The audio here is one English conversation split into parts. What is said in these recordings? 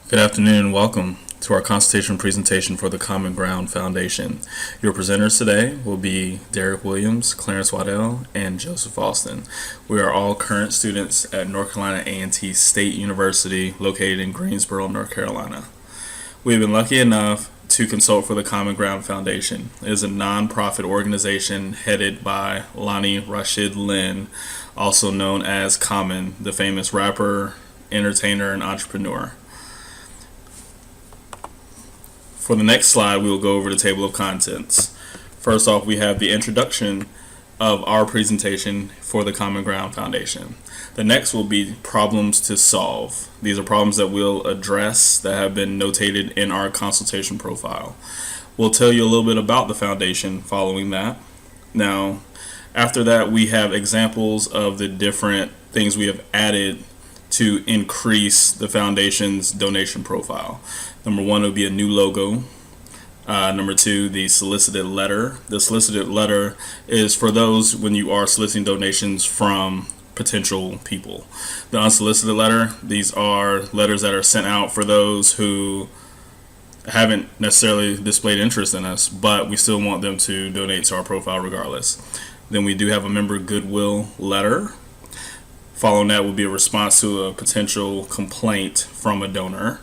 Good afternoon and welcome to our consultation presentation for the Common Ground Foundation. Your presenters today will be Derek Williams, Clarence Waddell, and Joseph Austin. We are all current students at North Carolina A&T State University located in Greensboro, North Carolina. We have been lucky enough to consult for the Common Ground Foundation. It is a non-profit organization headed by Lonnie Rashid Lynn, also known as Common, the famous rapper, entertainer, and entrepreneur. For the next slide, we will go over the table of contents. First off, we have the introduction of our presentation for the Common Ground Foundation. The next will be problems to solve. These are problems that we'll address that have been notated in our consultation profile. We'll tell you a little bit about the foundation following that. Now, after that, we have examples of the different things we have added to increase the foundation's donation profile. Number one would be a new logo. Number two, the solicited letter. The solicited letter is for those when you are soliciting donations from potential people. The unsolicited letter, these are letters that are sent out for those who haven't necessarily displayed interest in us, but we still want them to donate to our profile regardless. Then we do have a member goodwill letter. Following that would be a response to a potential complaint from a donor.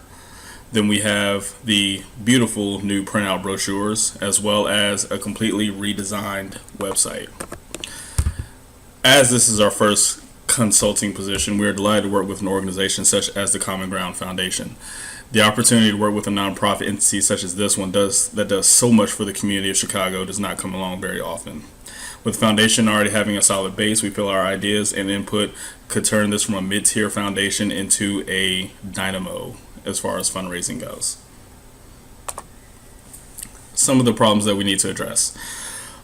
Then we have the beautiful new printout brochures, as well as a completely redesigned website. As this is our first consulting position, we are delighted to work with an organization such as the Common Ground Foundation. The opportunity to work with a nonprofit entity such as this one that does so much for the community of Chicago does not come along very often. With the foundation already having a solid base, we feel our ideas and input could turn this from a mid-tier foundation into a dynamo as far as fundraising goes. Some of the problems that we need to address.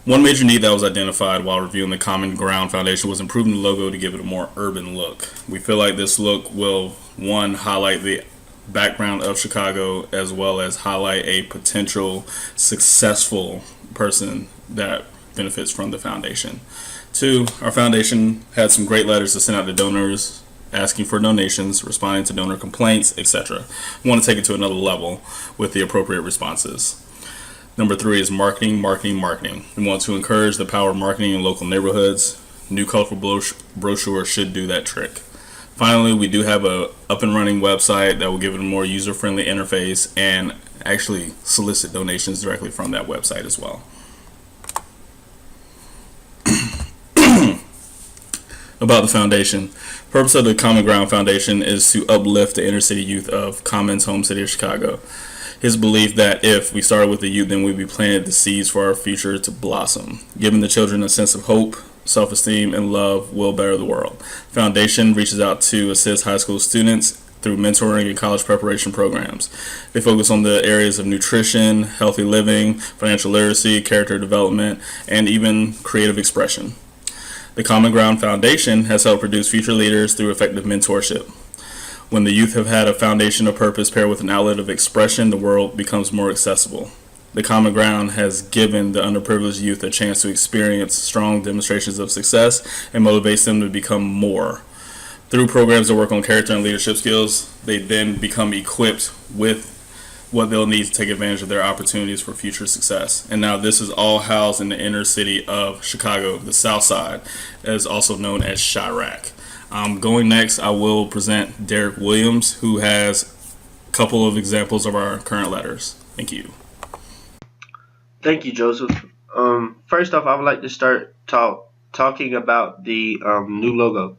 One major need that was identified while reviewing the Common Ground Foundation was improving the logo to give it a more urban look. We feel like this look will, one, highlight the background of Chicago as well as highlight a potential successful person that benefits from the foundation. Two, our foundation had some great letters to send out to donors asking for donations, responding to donor complaints, etc. We want to take it to another level with the appropriate responses. Number three is marketing. We want to encourage the power of marketing in local neighborhoods. New colorful brochure should do that trick. Finally, we do have a up and running website that will give it a more user-friendly interface and actually solicit donations directly from that website as well. About the foundation. The purpose of the Common Ground Foundation is to uplift the inner city youth of Common's home city of Chicago. His belief that if we started with the youth, then we'd be planting the seeds for our future to blossom. Giving the children a sense of hope, self-esteem, and love will better the world. The foundation reaches out to assist high school students through mentoring and college preparation programs. They focus on the areas of nutrition, healthy living, financial literacy, character development, and even creative expression. The Common Ground Foundation has helped produce future leaders through effective mentorship. When the youth have had a foundation of purpose paired with an outlet of expression, the world becomes more accessible. The Common Ground has given the underprivileged youth a chance to experience strong demonstrations of success and motivates them to become more. Through programs that work on character and leadership skills, they then become equipped with what they'll need to take advantage of their opportunities for future success. And now this is all housed in the inner city of Chicago, the South Side, as also known as Chirac. Going next, I will present Derek Williams, who has a couple of examples of our current letters. Thank you. Thank you, Joseph. First off, I would like to start talking about the new logo.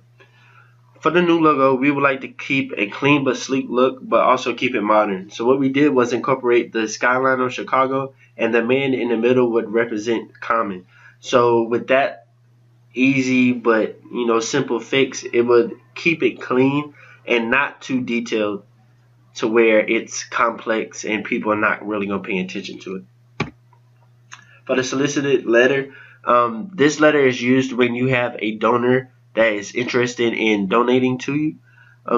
For the new logo, we would like to keep a clean but sleek look, but also keep it modern. So what we did was incorporate the skyline of Chicago, and the man in the middle would represent Common. So with that easy but simple fix, it would keep it clean and not too detailed to where it's complex and people are not really going to pay attention to it. For the solicited letter, this letter is used when you have a donor that is interested in donating to you.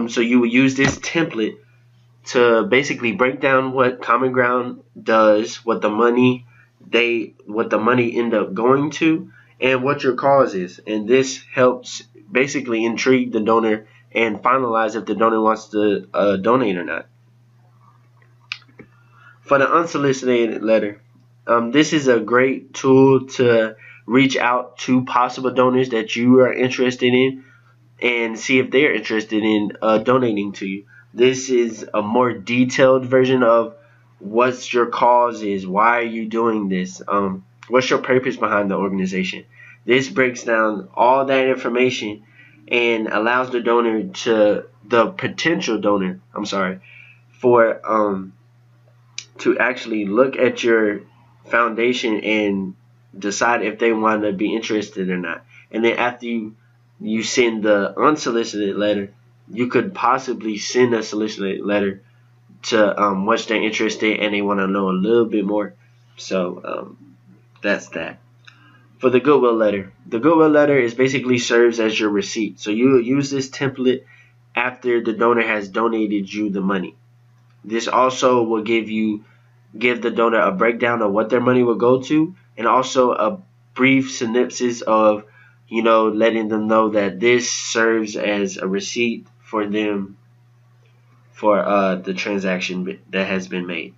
So you would use this template to basically break down what Common Ground does, what the money end up going to, and what your cause is. And this helps basically intrigue the donor and finalize if the donor wants to donate or not. For the unsolicited letter, this is a great tool to reach out to possible donors that you are interested in and see if they're interested in donating to you. This is a more detailed version of what's your cause is, why are you doing this, what's your purpose behind the organization. This breaks down all that information and allows the potential donor, for to actually look at your foundation and decide if they want to be interested or not. And then after you send the unsolicited letter, you could possibly send a solicited letter to which they're interested and they want to know a little bit more. So that's that. For the goodwill letter is basically serves as your receipt. So you will use this template after the donor has donated you the money. This also will give the donor a breakdown of what their money will go to, and also a brief synopsis of, letting them know that this serves as a receipt for them for the transaction that has been made.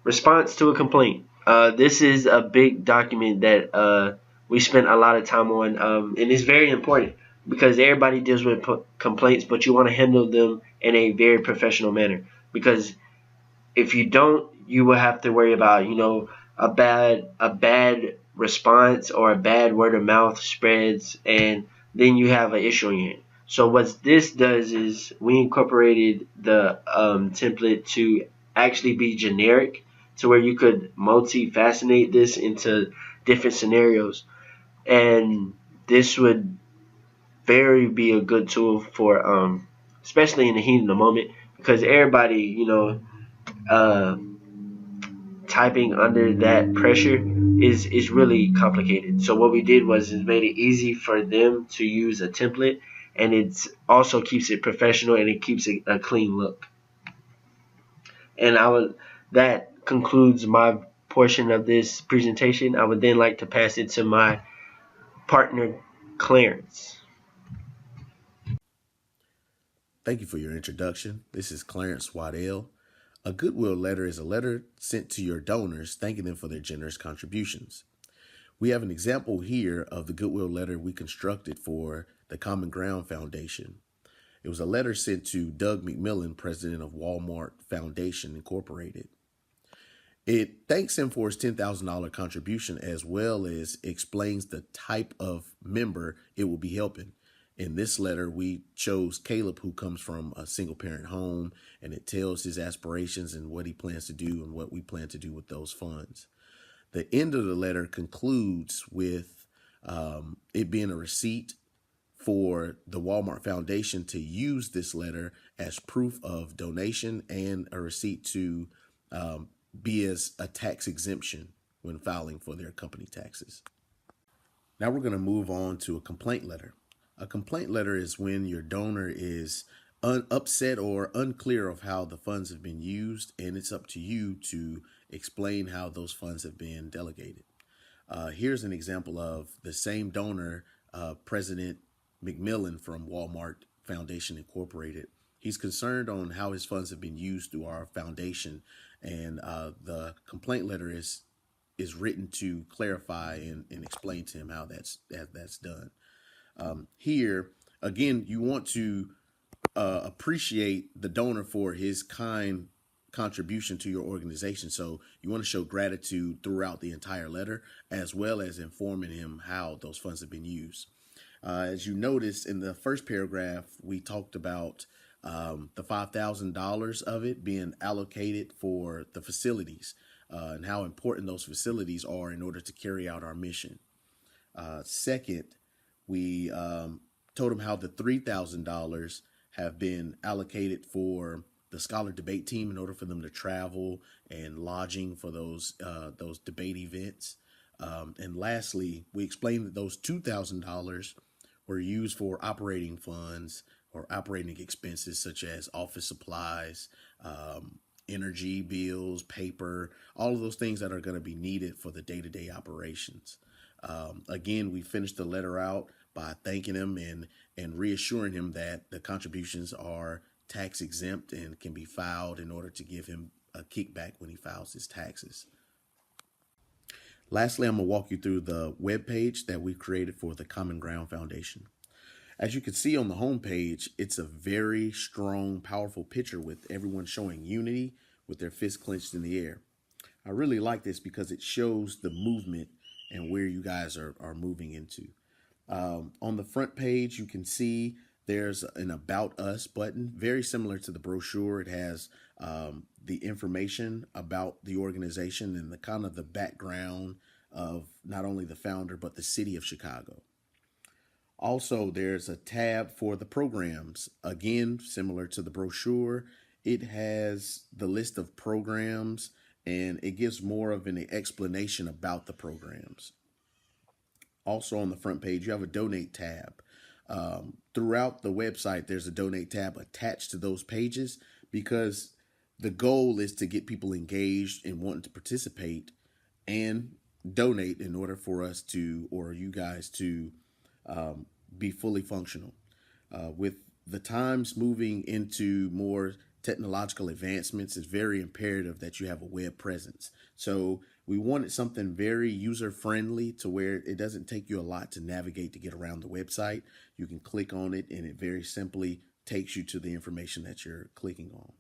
Response to a complaint. This is a big document that we spent a lot of time on, and it's very important because everybody deals with complaints, but you want to handle them in a very professional manner. Because if you don't, you will have to worry about, a bad response or a bad word of mouth spreads, and then you have an issue on your hand. So what this does is we incorporated the template to actually be generic, to where you could multi-facetate this into different scenarios, and this would very be a good tool for especially in the heat of the moment, because everybody, uh, typing under that pressure is really complicated. So what we did was is made it easy for them to use a template, and it's also keeps it professional and it keeps it a clean look. And that concludes my portion of this presentation. I would then like to pass it to my partner, Clarence. Thank you for your introduction. This is Clarence Waddell. A goodwill letter is a letter sent to your donors thanking them for their generous contributions. We have an example here of the goodwill letter we constructed for the Common Ground Foundation. It was a letter sent to Doug McMillan, president of Walmart Foundation Incorporated. It thanks him for his $10,000 contribution, as well as explains the type of member it will be helping. In this letter, we chose Caleb, who comes from a single parent home, and it tells his aspirations and what he plans to do and what we plan to do with those funds. The end of the letter concludes with it being a receipt for the Walmart Foundation to use this letter as proof of donation and a receipt to be as a tax exemption when filing for their company taxes. Now we're going to move on to a complaint letter. A complaint letter is when your donor is upset or unclear of how the funds have been used, and it's up to you to explain how those funds have been delegated. Here's an example of the same donor, President McMillan from Walmart Foundation Incorporated. He's concerned on how his funds have been used through our foundation, and the complaint letter is written to clarify and explain to him how that's done. Here, again, you want to appreciate the donor for his kind contribution to your organization. So you want to show gratitude throughout the entire letter, as well as informing him how those funds have been used. As you notice in the first paragraph, we talked about the $5,000 of it being allocated for the facilities and how important those facilities are in order to carry out our mission. Second, we told them how the $3,000 have been allocated for the scholar debate team in order for them to travel and lodging for those debate events. And lastly, we explained that those $2,000 were used for operating funds or operating expenses such as office supplies, energy bills, paper, all of those things that are going to be needed for the day-to-day operations. Again, we finished the letter out by thanking him and reassuring him that the contributions are tax exempt and can be filed in order to give him a kickback when he files his taxes. Lastly, I'm going to walk you through the web page that we created for the Common Ground Foundation. As you can see on the home page, it's a very strong, powerful picture with everyone showing unity with their fists clenched in the air. I really like this because it shows the movement and where you guys are moving into. On the front page, you can see there's an About Us button, very similar to the brochure. It has the information about the organization and the kind of the background of not only the founder, but the city of Chicago. Also, there's a tab for the programs. Again, similar to the brochure, it has the list of programs and it gives more of an explanation about the programs. Also on the front page, you have a donate tab. Throughout the website, there's a donate tab attached to those pages because the goal is to get people engaged and wanting to participate and donate in order for us to, or you guys to, be fully functional. With the times moving into more technological advancements, it's very imperative that you have a web presence. So we wanted something very user friendly to where it doesn't take you a lot to navigate to get around the website. You can click on it and it very simply takes you to the information that you're clicking on.